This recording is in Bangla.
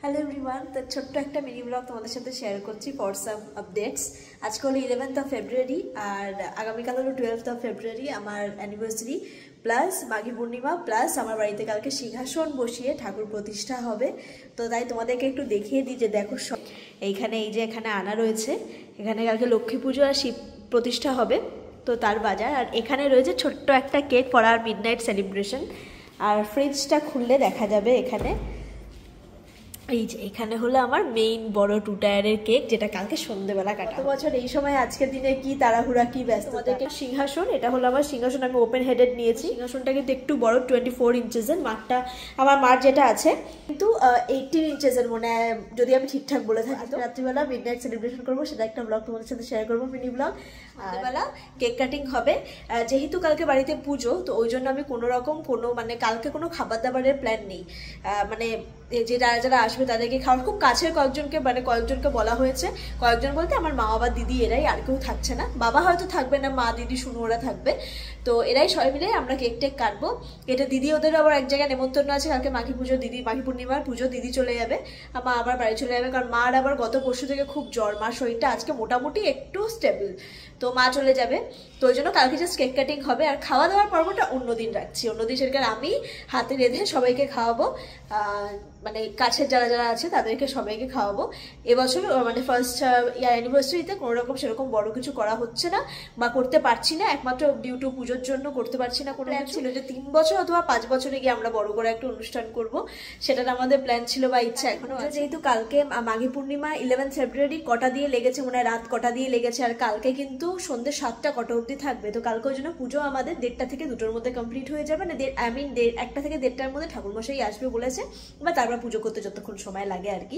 হ্যালো এভরিওয়ান, তো ছোট্ট একটা মিনি ব্লগ তোমাদের সাথে শেয়ার করছি ফর সাম আপডেটস। আজকে হলো 11th অফ ফেব্রুয়ারি আর আগামীকাল হলো 12th অফ ফেব্রুয়ারি, আমার অ্যানিভার্সারি প্লাস মাঘী পূর্ণিমা প্লাস আমার বাড়িতে কালকে সিংহাসন বসিয়ে ঠাকুর প্রতিষ্ঠা হবে। তো তাই তোমাদেরকে একটু দেখিয়ে দিই যে দেখো এইখানে এই যে এখানে আনা রয়েছে, এখানে কালকে লক্ষ্মী পুজো আর শিব প্রতিষ্ঠা হবে, তো তার বাজার। আর এখানে রয়েছে ছোট্ট একটা cake for our midnight celebration. আর ফ্রিজটা খুললে দেখা যাবে এখানে এই যে এখানে হলো আমার মেইন বড় 2 টায়ারের কেক, যেটা কালকে সন্ধ্যেবেলা কাটা। বছর এই সময় আজকের দিনে কি তাড়াহুড়া কি ব্যস্ত। তোমাদেরকে সিংহাসন, এটা হলো আমার সিংহাসন, আমি ওপেন হেডেড নিয়েছি। সিংহাসনটা কিন্তু একটু বড়, 24 ইঞ্চেসের। মাঠটা আমার মার যেটা আছে কিন্তু 18 ইঞ্চেসের মনে হয়, যদি আমি ঠিকঠাক বলে থাকি। তো রাত্রিবেলা মিডনাইট সেলিব্রেশন করবো, সেটা একটা ব্লগ তোমাদের সাথে শেয়ার করবো, মিনি ব্লগ। রাত্রিবেলা কেক কাটিং হবে। যেহেতু কালকে বাড়িতে পুজো, তো ওই জন্য আমি কোনো মানে কালকে কোনো খাবার দাবারের প্ল্যান নেই। মানে যে যারা যারা আসবে তাদেরকে খাওয়ার, খুব কাছের কয়েকজনকে বলা হয়েছে। কয়েকজন বলতে আমার মা বাবা দিদি, এরাই, আর কেউ থাকছে না। বাবা হয়তো থাকবে না, মা দিদি শুনো ওরা থাকবে। তো এরাই সবাই মিলে আমরা কেক টেক কাটবো। এটা দিদি ওদের আবার এক জায়গায় নেমন্তন্ন আছে কালকে, মাঘী পূর্ণিমার পুজো, দিদি চলে যাবে, মা আবার বাড়ি চলে যাবে। কারণ মার আবার গত পরশু থেকে খুব জ্বর, মার শরীরটা আজকে মোটামুটি একটু স্টেবল, তো মা চলে যাবে। তো ওই জন্য কালকে জাস্ট কেক কাটিং হবে। আর খাওয়া দাওয়ার পর্বটা অন্যদিন রাখছি, অন্যদিন সেখানে আমি হাতে রেঁধে সবাইকে খাওয়াবো, মানে কাছের যারা যারা আছে তাদেরকে সবাইকে খাওয়াবো। এবছর মানে ফার্স্ট অ্যানিভার্সারিতে কোনো রকম সেরকম বড় কিছু করা হচ্ছে না বা করতে পারছি না, একমাত্র ডিউ টু পুজোর জন্য করতে পারছি না। কোনো প্ল্যান ছিল যে 3 বছর অথবা 5 বছরে গিয়ে আমরা বড় করে একটা অনুষ্ঠান করব, সেটার আমাদের প্ল্যান ছিল বা ইচ্ছা এখনো। যেহেতু কালকে মাঘী পূর্ণিমা 11 ফেব্রুয়ারি কটা দিয়ে লেগেছে, মনে হয় রাত কটা দিয়ে লেগেছে, আর কালকে কিন্তু সন্ধ্যে 7টা কটা অবধি থাকবে। তো কালকে ওই জন্য পুজো আমাদের 1টা থেকে 2টোর মধ্যে কমপ্লিট হয়ে যাবে, না 1টা থেকে 1.5টার মধ্যে ঠাকুরমশাই আসবে বলেছে, বা তারপর পুজো করতে যতক্ষণ সময় লাগে আর কি।